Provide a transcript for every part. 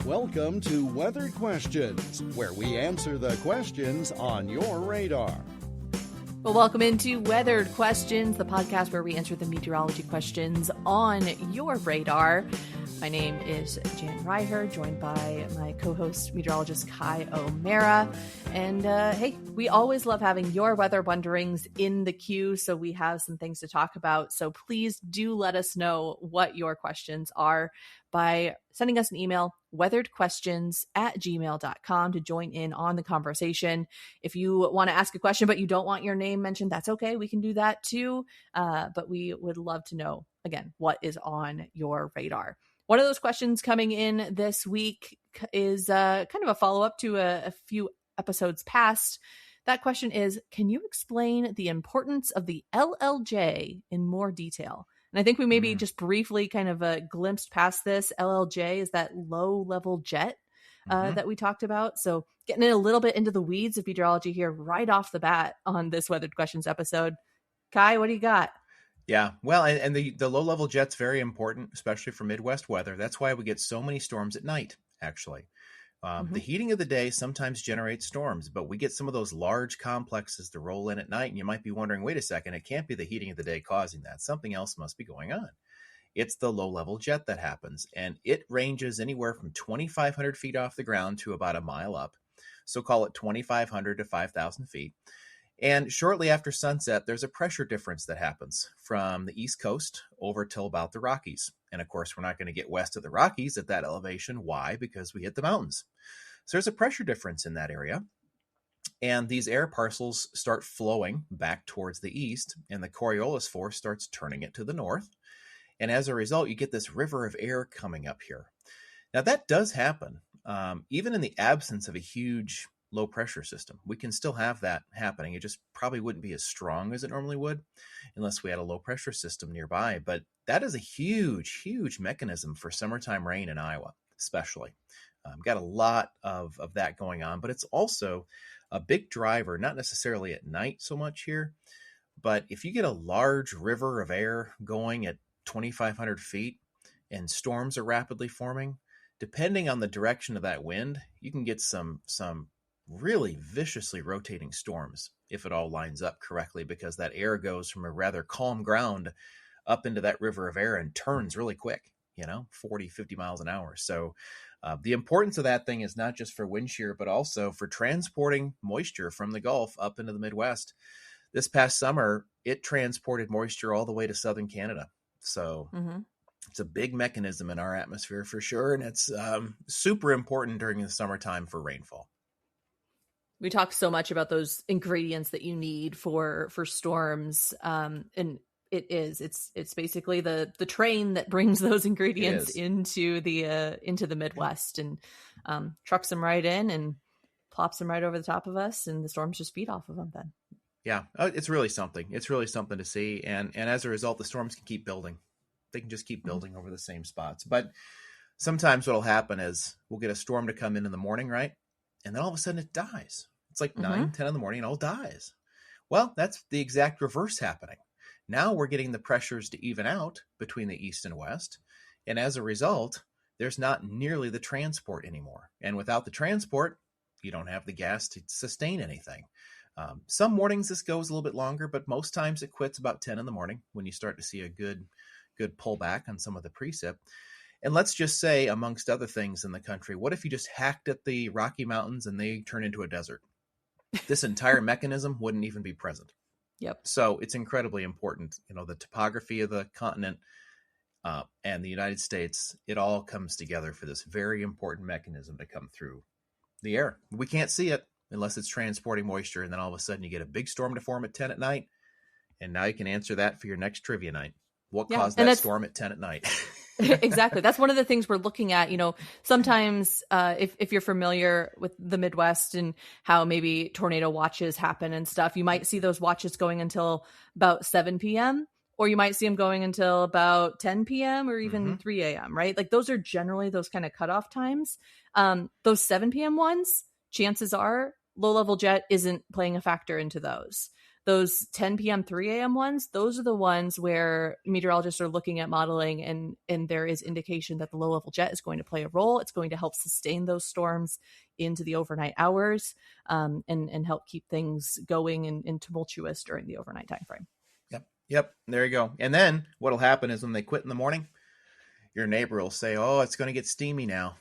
Welcome to Weathered Questions, where we answer the questions on your radar. Well, welcome into Weathered Questions, the podcast where we answer the meteorology questions on your radar. My name is Jan Kaj, joined by my co-host, meteorologist Kai O'Mara. And hey, we always love having your weather wonderings in the queue, so we have some things to talk about. So please do let us know what your questions are by sending us an email, weatheredquestions@gmail.com, to join in on the conversation. If you want to ask a question but you don't want your name mentioned, that's okay. We can do that too. But we would love to know, again, what is on your radar. One of those questions coming in this week is kind of a follow-up to a few episodes past. That question is, can you explain the importance of the LLJ in more detail? And I think we maybe just briefly kind of glimpsed past this. LLJ is that low-level jet that we talked about. So getting in a little bit into the weeds of meteorology here right off the bat on this Weathered Questions episode. Kai, what do you got? Yeah, well, and the low-level jet's very important, especially for Midwest weather. That's why we get so many storms at night, actually. The heating of the day sometimes generates storms, but we get some of those large complexes to roll in at night, and you might be wondering, wait a second, it can't be the heating of the day causing that. Something else must be going on. It's the low-level jet that happens, and it ranges anywhere from 2,500 feet off the ground to about a mile up. So call it 2,500 to 5,000 feet. And shortly after sunset, there's a pressure difference that happens from the East Coast over till about the Rockies. And of course, we're not going to get west of the Rockies at that elevation. Why? Because we hit the mountains. So there's a pressure difference in that area. And these air parcels start flowing back towards the east, and the Coriolis force starts turning it to the north. And as a result, you get this river of air coming up here. Now, that does happen, even in the absence of a huge low pressure system. We can still have that happening. It just probably wouldn't be as strong as it normally would unless we had a low pressure system nearby. But that is a huge, huge mechanism for summertime rain in Iowa, especially. Got a lot of that going on, but it's also a big driver, not necessarily at night so much here, but if you get a large river of air going at 2,500 feet and storms are rapidly forming, depending on the direction of that wind, you can get some really viciously rotating storms if it all lines up correctly, because that air goes from a rather calm ground up into that river of air and turns really quick, 40, 50 miles an hour. So the importance of that thing is not just for wind shear, but also for transporting moisture from the Gulf up into the Midwest. This past summer, it transported moisture all the way to southern Canada. So it's a big mechanism in our atmosphere for sure. And it's super important during the summertime for rainfall. We talk so much about those ingredients that you need for storms. And it's basically the train that brings those ingredients into the Midwest and trucks them right in and plops them right over the top of us, and the storms just feed off of them then. Yeah, it's really something. It's really something to see. And as a result, the storms can keep building. They can just keep building over the same spots. But sometimes what'll happen is we'll get a storm to come in the morning, right? And then all of a sudden it dies. It's like 9, 10 in the morning and it all dies. Well, that's the exact reverse happening. Now we're getting the pressures to even out between the east and west. And as a result, there's not nearly the transport anymore. And without the transport, you don't have the gas to sustain anything. Some mornings this goes a little bit longer, but most times it quits about 10 in the morning when you start to see a good pullback on some of the precip. And let's just say, amongst other things in the country, what if you just hacked at the Rocky Mountains and they turn into a desert? This entire mechanism wouldn't even be present. Yep. So it's incredibly important. The topography of the continent and the United States, it all comes together for this very important mechanism to come through the air. We can't see it unless it's transporting moisture. And then all of a sudden you get a big storm to form at 10 at night. And now you can answer that for your next trivia night. What caused that storm at 10 at night? Exactly. That's one of the things we're looking at. Sometimes if you're familiar with the Midwest and how maybe tornado watches happen and stuff, you might see those watches going until about 7 p.m. or you might see them going until about 10 p.m. or even 3 a.m., right? Like those are generally those kind of cutoff times. Those 7 p.m. ones, chances are low-level jet isn't playing a factor into those. Those 10 p.m., 3 a.m. ones, those are the ones where meteorologists are looking at modeling, and there is indication that the low level jet is going to play a role. It's going to help sustain those storms into the overnight hours, and help keep things going and tumultuous during the overnight time frame. Yep. There you go. And then what'll happen is when they quit in the morning, your neighbor will say, "Oh, it's going to get steamy now."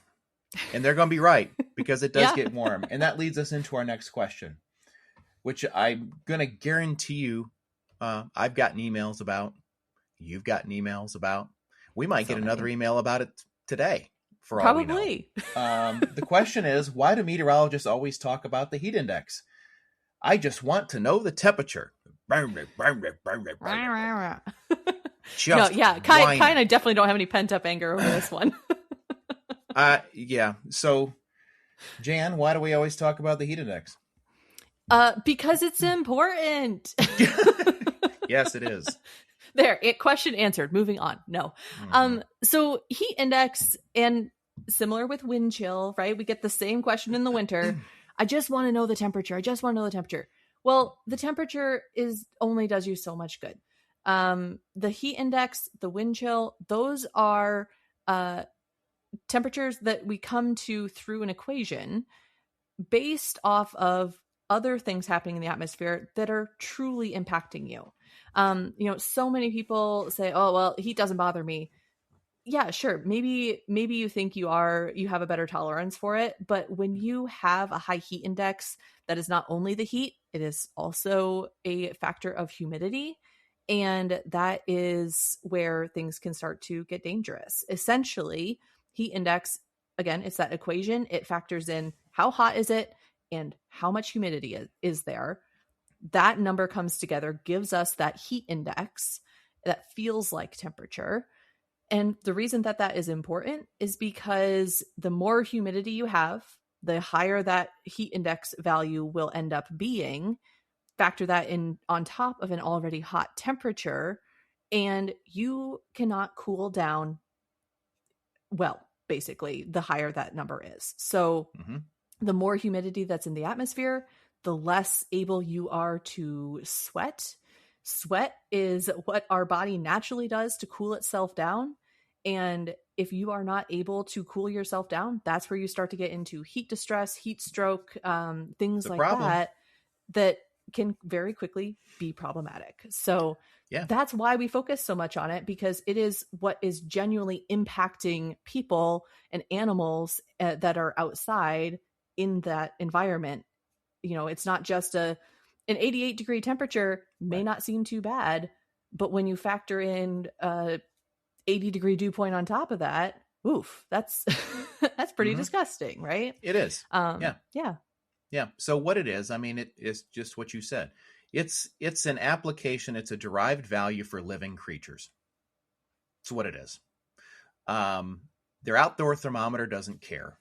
And they're going to be right, because it does get warm. And that leads us into our next question, which I'm going to guarantee you I've gotten emails about. You've gotten emails about. We might get another email about it today, for all we know. The question is, why do meteorologists always talk about the heat index? I just want to know the temperature. No, yeah, Kai and I definitely don't have any pent-up anger over this one. Yeah. So, Jan, why do we always talk about the heat index? Because it's important. Yes, it is. There, question answered. Moving on. No. So heat index, and similar with wind chill, right? We get the same question in the winter. I just want to know the temperature. I just want to know the temperature. Well, the temperature only does you so much good. The heat index, the wind chill, those are temperatures that we come to through an equation based off of other things happening in the atmosphere that are truly impacting you. So many people say, "Oh, well, heat doesn't bother me." Yeah, sure. Maybe you think you have a better tolerance for it, but when you have a high heat index, that is not only the heat, it is also a factor of humidity. And that is where things can start to get dangerous. Essentially, heat index, again, it's that equation. It factors in how hot is it and how much humidity is there. That number comes together, gives us that heat index that feels like temperature. And the reason that is important is because the more humidity you have, the higher that heat index value will end up being. Factor that in on top of an already hot temperature, and you cannot cool down well, basically, the higher that number is. So the more humidity that's in the atmosphere, the less able you are to sweat. Sweat is what our body naturally does to cool itself down. And if you are not able to cool yourself down, that's where you start to get into heat distress, heat stroke, things like that can very quickly be problematic. So that's why we focus so much on it, because it is what is genuinely impacting people and animals that are outside in that environment. It's not just an 88 degree temperature may not seem too bad, but when you factor in 80 degree dew point on top of that, oof, that's pretty disgusting, right? It is. Yeah. So what it is, it is just what you said. It's an application. It's a derived value for living creatures. That's what it is. Their outdoor thermometer doesn't care.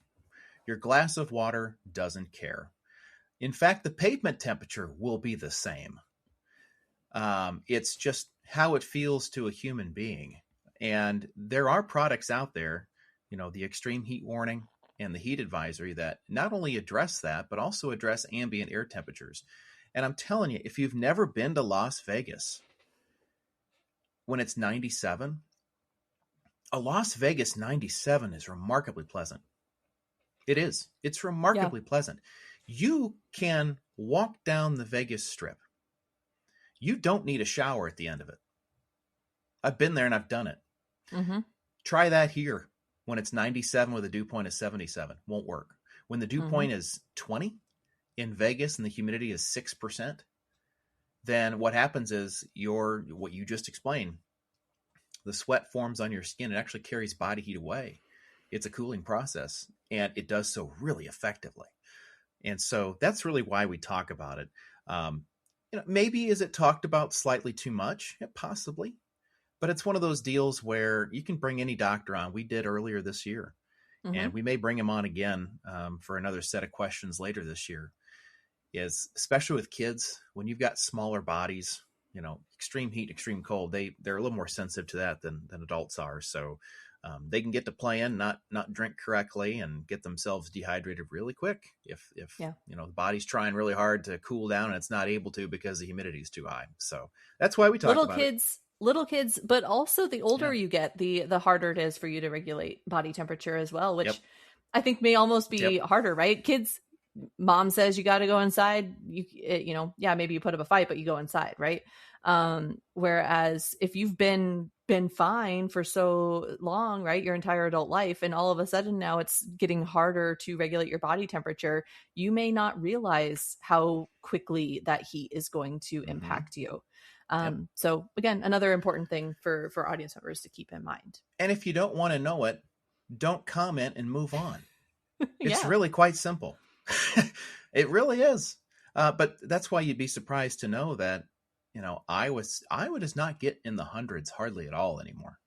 Your glass of water doesn't care. In fact, the pavement temperature will be the same. It's just how it feels to a human being. And there are products out there, the extreme heat warning and the heat advisory, that not only address that, but also address ambient air temperatures. And I'm telling you, if you've never been to Las Vegas, when it's 97, a Las Vegas 97 is remarkably pleasant. It is. It's remarkably pleasant. You can walk down the Vegas Strip. You don't need a shower at the end of it. I've been there and I've done it. Try that here when it's 97 with a dew point of 77. Won't work. When the dew point is 20 in Vegas and the humidity is 6%, then what happens is what you just explained, the sweat forms on your skin. It actually carries body heat away. It's a cooling process, and it does so really effectively. And so that's really why we talk about it. Maybe is it talked about slightly too much? Yeah, possibly. But it's one of those deals where you can bring any doctor on. We did earlier this year, and we may bring him on again for another set of questions later this year. Is especially with kids, when you've got smaller bodies, extreme heat, extreme cold, they're a little more sensitive to that than adults are. So they can get to playing, not drink correctly, and get themselves dehydrated really quick if the body's trying really hard to cool down and it's not able to because the humidity is too high. So that's why we talk about it. Little kids, but also the older you get, the harder it is for you to regulate body temperature as well, which I think may almost be harder, right? Kids, mom says you got to go inside. Maybe you put up a fight, but you go inside, right? Whereas if you've been fine for so long, right, your entire adult life, and all of a sudden now it's getting harder to regulate your body temperature, you may not realize how quickly that heat is going to impact you. So again, another important thing for audience members to keep in mind. And if you don't want to know it, don't comment and move on. It's really quite simple. It really is. But that's why you'd be surprised to know that, Iowa does not get in the hundreds hardly at all anymore.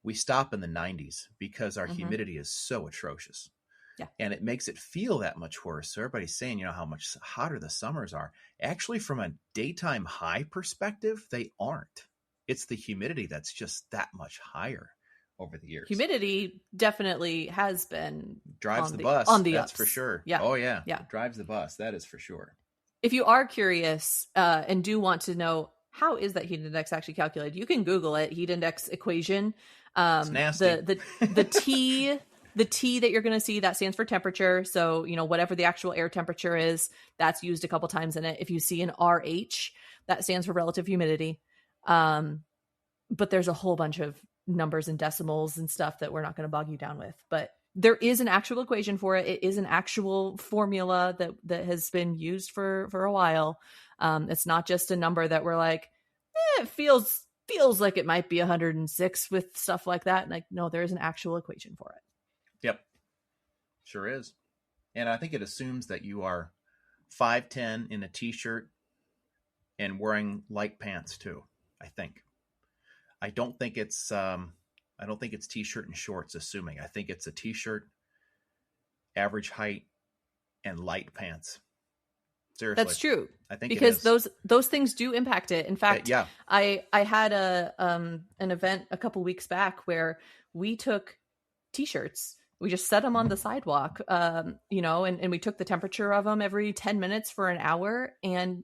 We stop in the 90s because our humidity is so atrocious. Yeah. And it makes it feel that much worse. So everybody's saying, how much hotter the summers are. Actually, from a daytime high perspective, they aren't. It's the humidity that's just that much higher over the years. Humidity definitely has been drives the bus on the that's ups. For sure. Yeah. Oh yeah. Yeah. Drives the bus. That is for sure. If you are curious and do want to know how is that heat index actually calculated, you can Google it. Heat index equation. It's nasty. The T that you're going to see, that stands for temperature. So, whatever the actual air temperature is, that's used a couple times in it. If you see an RH, that stands for relative humidity. But there's a whole bunch of numbers and decimals and stuff that we're not going to bog you down with. But there is an actual equation for it. It is an actual formula that has been used for a while. It's not just a number that we're like, it feels like it might be 106 with stuff like that. Like, no, there is an actual equation for it. Yep. Sure is. And I think it assumes that you are 5'10" in a t-shirt and wearing light pants too, I think. I don't think it's t-shirt and shorts assuming. I think it's a t-shirt, average height, and light pants. Seriously. That's true. I think because those things do impact it. In fact, I had an event a couple weeks back where we took t-shirts. We just set them on the sidewalk, and we took the temperature of them every 10 minutes for an hour. And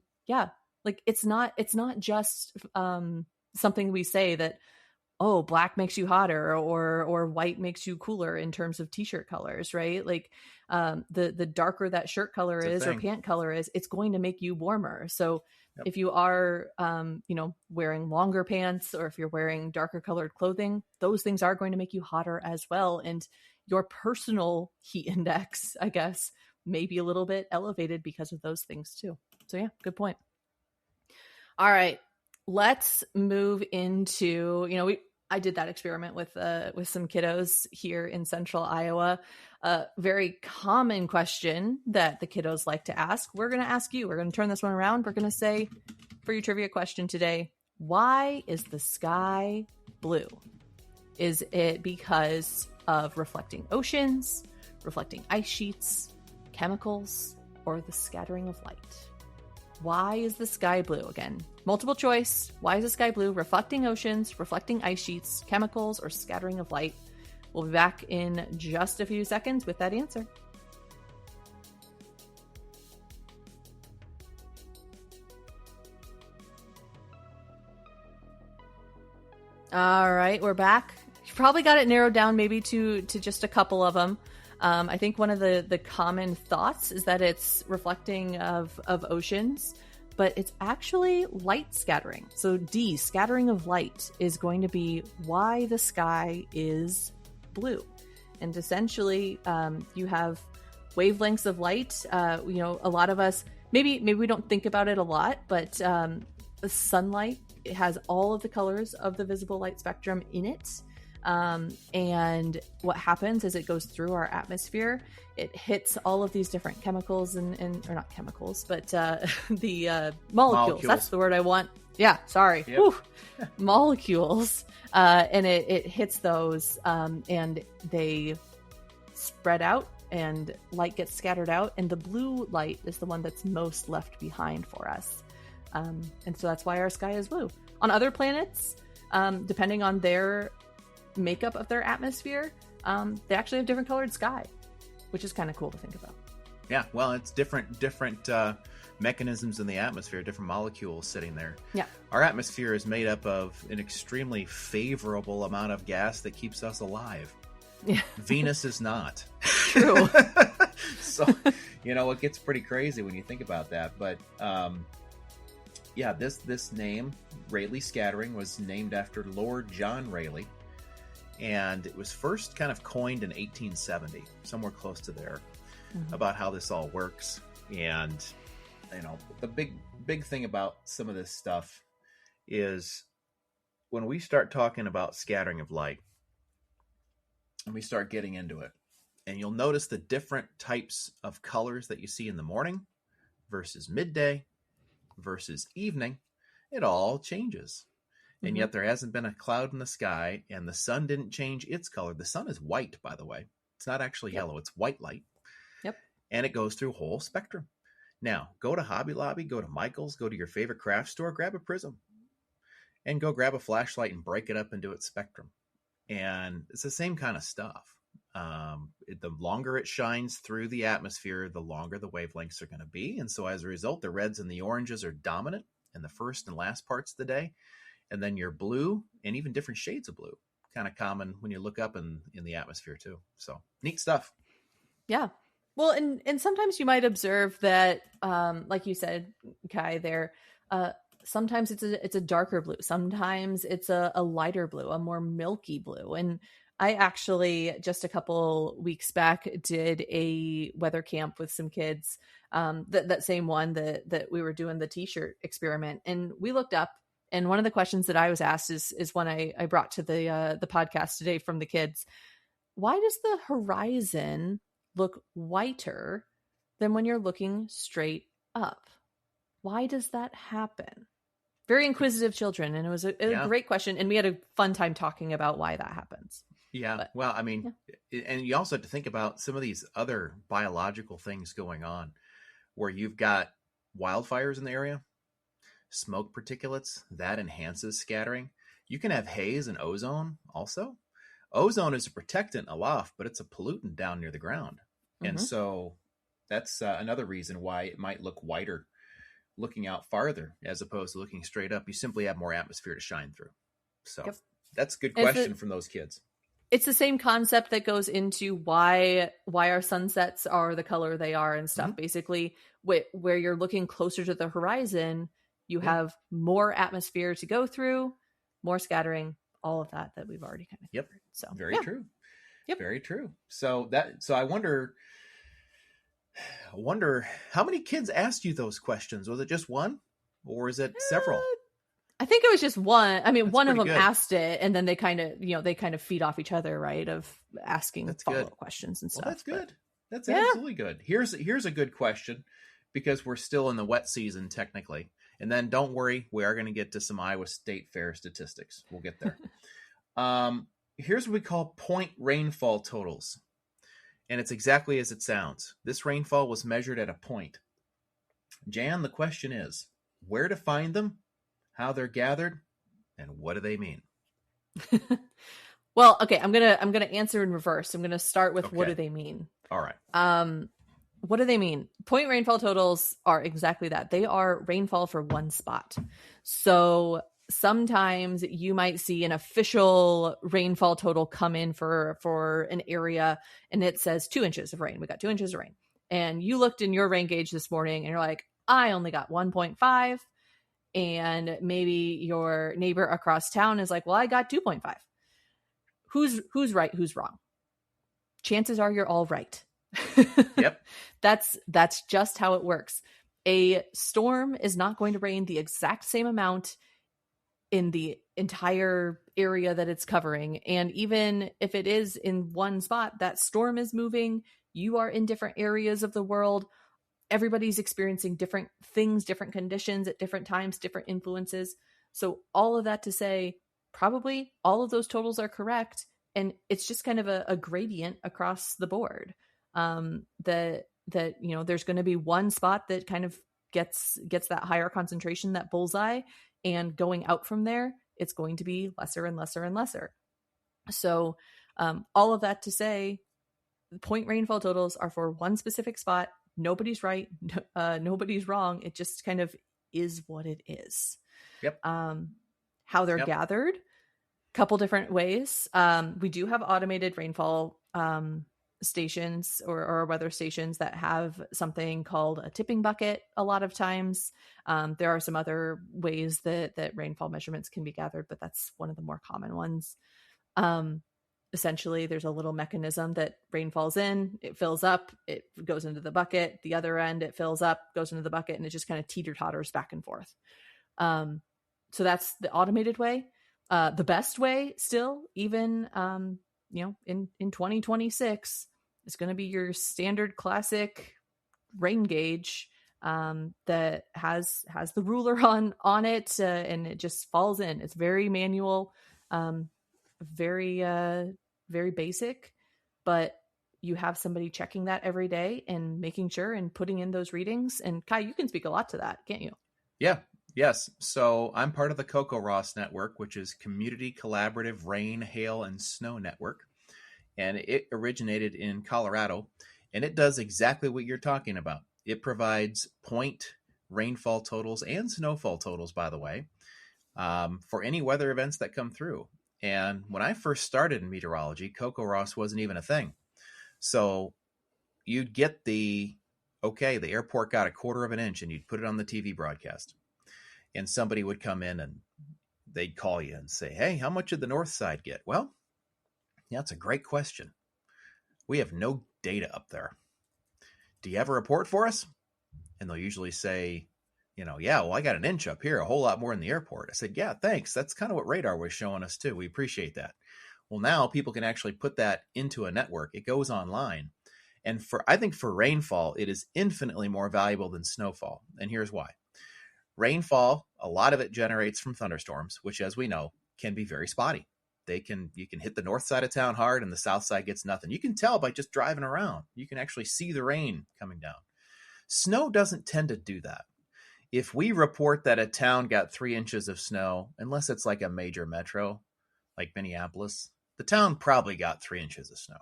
it's not just something we say that, oh, black makes you hotter or white makes you cooler in terms of t-shirt colors, right? Like the darker that shirt color is or pant color is, it's going to make you warmer. So if you are, wearing longer pants or if you're wearing darker colored clothing, those things are going to make you hotter as well. And your personal heat index, I guess, may be a little bit elevated because of those things too. So yeah, good point. All right, let's move into, I did that experiment with some kiddos here in central Iowa. A very common question that the kiddos like to ask. We're going to ask you. We're going to turn this one around. We're going to say, for your trivia question today, why is the sky blue? Is it because of reflecting oceans, reflecting ice sheets, chemicals, or the scattering of light? Why is the sky blue? Again, multiple choice. Why is the sky blue? Reflecting oceans, reflecting ice sheets, chemicals, or scattering of light? We'll be back in just a few seconds with that answer. All right, we're back. You probably got it narrowed down maybe to just a couple of them. I think one of the common thoughts is that it's reflecting of oceans, but it's actually light scattering. So D, scattering of light, is going to be why the sky is blue. And essentially, you have wavelengths of light. A lot of us, maybe we don't think about it a lot, but the sunlight, it has all of the colors of the visible light spectrum in it. And what happens is it goes through our atmosphere. It hits all of these different chemicals or not chemicals, but the molecules. That's the word I want. Yeah, sorry. Yep. Molecules. And it hits those and they spread out and light gets scattered out. And the blue light is the one that's most left behind for us. And so that's why our sky is blue. On other planets, depending on their makeup of their atmosphere, they actually have different colored sky, which is kind of cool to think about. Yeah, well, it's different mechanisms in the atmosphere, different molecules sitting there. Yeah. Our atmosphere is made up of an extremely favorable amount of gas that keeps us alive. Yeah. Venus is not. True. So, it gets pretty crazy when you think about that. But, yeah, this name, Rayleigh scattering, was named after Lord John Rayleigh. And it was first kind of coined in 1870, somewhere close to there, about how this all works. And, the big thing about some of this stuff is when we start talking about scattering of light, and we start getting into it, and you'll notice the different types of colors that you see in the morning versus midday versus evening, it all changes. And yet there hasn't been a cloud in the sky, and the sun didn't change its color. The sun is white, by the way. It's not actually yellow. It's white light. Yep. And it goes through a whole spectrum. Now, go to Hobby Lobby, go to Michael's, go to your favorite craft store, grab a prism, and go grab a flashlight and break it up into its spectrum. And it's the same kind of stuff. The longer it shines through the atmosphere, the longer the wavelengths are going to be. And so as a result, the reds and the oranges are dominant in the first and last parts of the day. And then your blue and even different shades of blue, kind of common when you look up in the atmosphere too. So neat stuff. Yeah. Well, and sometimes you might observe that, like you said, Kai, there, sometimes it's a darker blue. Sometimes it's a lighter blue, a more milky blue. And I actually just a couple weeks back did a weather camp with some kids, that same one that we were doing the t-shirt experiment. And we looked up, and one of the questions that I was asked is one I brought to the podcast today from the kids. Why does the horizon look whiter than when you're looking straight up? Why does that happen? Very inquisitive children. And it was a great question. And we had a fun time talking about why that happens. Yeah. But, well, I mean, and you also have to think about some of these other biological things going on where you've got wildfires in the area, smoke particulates, that enhances scattering. You can have haze and ozone also. Ozone is a protectant aloft, but it's a pollutant down near the ground. And so that's another reason why it might look whiter looking out farther as opposed to looking straight up. You simply have more atmosphere to shine through. So that's a good question from those kids. It's the same concept that goes into why our sunsets are the color they are and stuff. Basically, where you're looking closer to the horizon, you have more atmosphere to go through, more scattering, all of that we've already kind of covered. So very true. Yep. Very true. So I wonder how many kids asked you those questions? Was it just one or is it several? I think it was just one. I mean, That's one of them good. asked it, and then they kind of feed off each other, right? Of asking follow-up questions and stuff. Well, that's good. That's absolutely good. Here's a good question, because we're still in the wet season technically. And then don't worry, we are going to get to some Iowa State Fair statistics. We'll get there. Here's what we call point rainfall totals. And it's exactly as it sounds. This rainfall was measured at a point. Jan, the question is, where to find them, how they're gathered, and what do they mean? Well, okay, I'm gonna answer in reverse. I'm gonna start with what do they mean? All right. What do they mean? Point rainfall totals are exactly that. They are rainfall for one spot. So sometimes you might see an official rainfall total come in for an area, and it says 2 inches of rain. We got 2 inches of rain. And you looked in your rain gauge this morning and you're like, I only got 1.5. And maybe your neighbor across town is like, well, I got 2.5. Who's right? Who's wrong? Chances are you're all right. Yep. That's just how it works. A storm is not going to rain the exact same amount in the entire area that it's covering. And even if it is in one spot, that storm is moving. You are in different areas of the world. Everybody's experiencing different things, different conditions at different times, different influences. So all of that to say, probably all of those totals are correct. And it's just kind of a gradient across the board. That there's going to be one spot that kind of gets that higher concentration, that bullseye, and going out from there, it's going to be lesser and lesser and lesser. So all of that to say, point rainfall totals are for one specific spot. Nobody's right. Nobody's wrong. It just kind of is what it is. Yep. How they're gathered, couple different ways. We do have automated rainfall stations or weather stations that have something called a tipping bucket a lot of times. There are some other ways that rainfall measurements can be gathered, but that's one of the more common ones. Essentially, there's a little mechanism that rain falls in, it fills up, it goes into the bucket. The other end, it fills up, goes into the bucket, and it just kind of teeter-totters back and forth. So that's the automated way. The best way still, even in 2026, is going to be your standard classic rain gauge that has the ruler on it, and it just falls in. It's very manual, very basic, but you have somebody checking that every day and making sure and putting in those readings. And Kai, you can speak a lot to that, can't you? Yeah. Yes. So I'm part of the CocoRoss network, which is Community Collaborative Rain, Hail, and Snow Network. And it originated in Colorado, and it does exactly what you're talking about. It provides point rainfall totals and snowfall totals, by the way, for any weather events that come through. And when I first started in meteorology, CocoRoss wasn't even a thing. So you'd get the airport got 1/4 of an inch, and you'd put it on the TV broadcast. And somebody would come in and they'd call you and say, hey, how much did the north side get? Well, yeah, that's a great question. We have no data up there. Do you have a report for us? And they'll usually say, yeah, well, I got 1 inch up here, a whole lot more in the airport. I said, yeah, thanks. That's kind of what radar was showing us too. We appreciate that. Well, now people can actually put that into a network. It goes online. And I think for rainfall, it is infinitely more valuable than snowfall. And here's why. Rainfall, a lot of it generates from thunderstorms, which, as we know, can be very spotty. You can hit the north side of town hard and the south side gets nothing. You can tell by just driving around. You can actually see the rain coming down. Snow doesn't tend to do that. If we report that a town got 3 inches of snow, unless it's like a major metro like Minneapolis, the town probably got 3 inches of snow.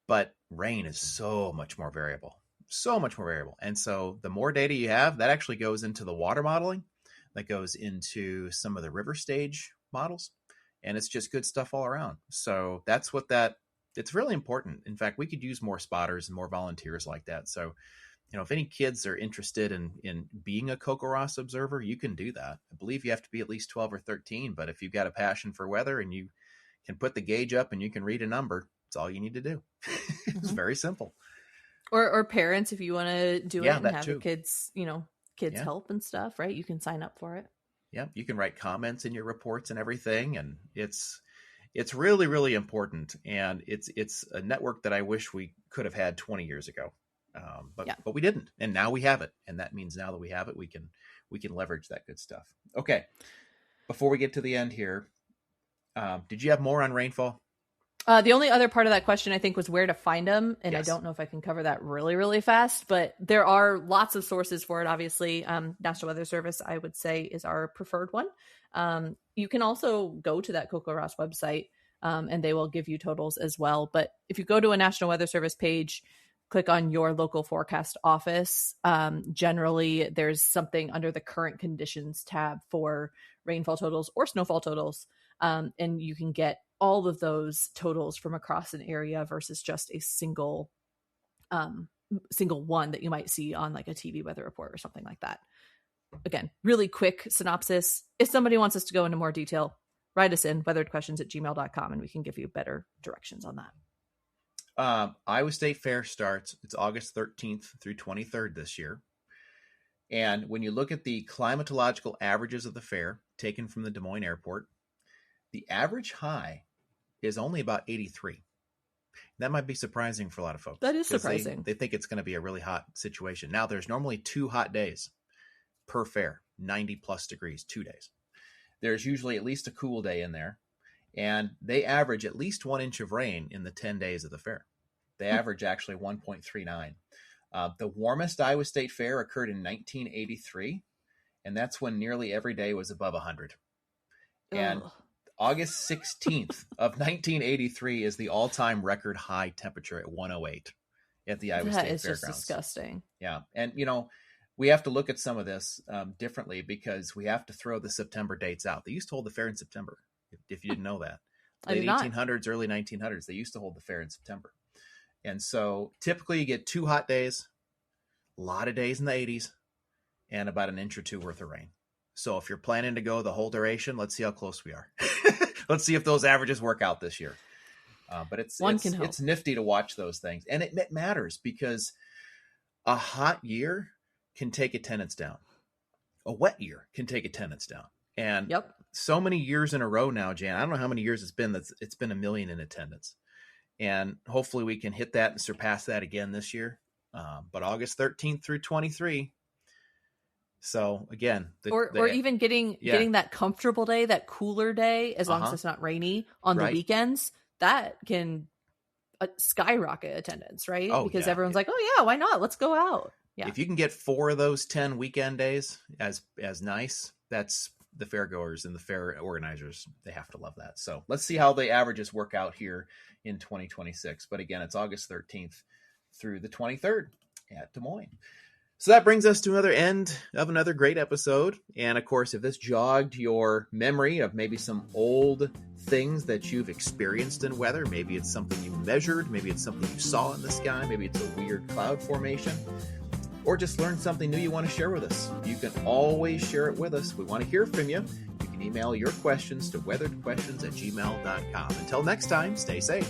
But rain is so much more variable. And so the more data you have, that actually goes into the water modeling, that goes into some of the river stage models, and it's just good stuff all around. So that's it's really important. In fact, we could use more spotters and more volunteers like that. So, if any kids are interested in being a CocoRoss observer, you can do that. I believe you have to be at least 12 or 13, but if you've got a passion for weather and you can put the gauge up and you can read a number, it's all you need to do. It's very simple. Or parents, if you want to do it and have too. the kids, help and stuff, right? You can sign up for it. Yeah, you can write comments in your reports and everything, and it's really, really important. And it's a network that I wish we could have had 20 years ago, but we didn't, and now we have it. And that means now that we have it, we can leverage that good stuff. Okay, before we get to the end here, did you have more on rainfall? The only other part of that question, I think, was where to find them. And Yes. I don't know if I can cover that really, really fast, but there are lots of sources for it. Obviously, National Weather Service, I would say, is our preferred one. You can also go to that CocoRoss website, and they will give you totals as well. But if you go to a National Weather Service page, click on your local forecast office. Generally, there's something under the current conditions tab for rainfall totals or snowfall totals. And you can get all of those totals from across an area versus just a single one that you might see on like a TV weather report or something like that. Again, really quick synopsis. If somebody wants us to go into more detail, write us in weatheredquestions@gmail.com and we can give you better directions on that. Iowa State Fair starts. It's August 13th through 23rd this year. And when you look at the climatological averages of the fair taken from the Des Moines airport, the average high is only about 83. That might be surprising for a lot of folks. That is surprising. They think it's going to be a really hot situation. Now, there's normally 2 hot days per fair, 90 plus degrees, 2 days. There's usually at least a cool day in there. And they average at least 1 inch of rain in the 10 days of the fair. They average actually 1.39. The warmest Iowa State Fair occurred in 1983, and that's when nearly every day was above 100. And August 16th of 1983 is the all-time record high temperature at 108 at the Iowa State Fairgrounds. That is just disgusting. Yeah. And, we have to look at some of this differently because we have to throw the September dates out. They used to hold the fair in September, if you didn't know that. Late 1800s, early 1900s, they used to hold the fair in September. And so typically you get 2 hot days, a lot of days in the 80s, and about an inch or 2 worth of rain. So if you're planning to go the whole duration, let's see how close we are. Let's see if those averages work out this year. But it's nifty to watch those things. And it matters because a hot year can take attendance down. A wet year can take attendance down. And so many years in a row now, Jan, I don't know how many years it's been a 1 million in attendance. And hopefully we can hit that and surpass that again this year. But August 13th through 23. So again, or even getting that comfortable day, that cooler day, as long as it's not rainy on the weekends, that can skyrocket attendance, right? Because everyone's like, oh yeah, why not? Let's go out. Yeah. If you can get 4 of those 10 weekend days as nice, that's the fairgoers and the fair organizers. They have to love that. So let's see how the averages work out here in 2026. But again, it's August 13th through the 23rd at Des Moines. So that brings us to another end of another great episode. And of course, if this jogged your memory of maybe some old things that you've experienced in weather, maybe it's something you measured, maybe it's something you saw in the sky, maybe it's a weird cloud formation, or just learned something new you want to share with us, you can always share it with us. We want to hear from you. You can email your questions to weatheredquestions@gmail.com. Until next time, stay safe.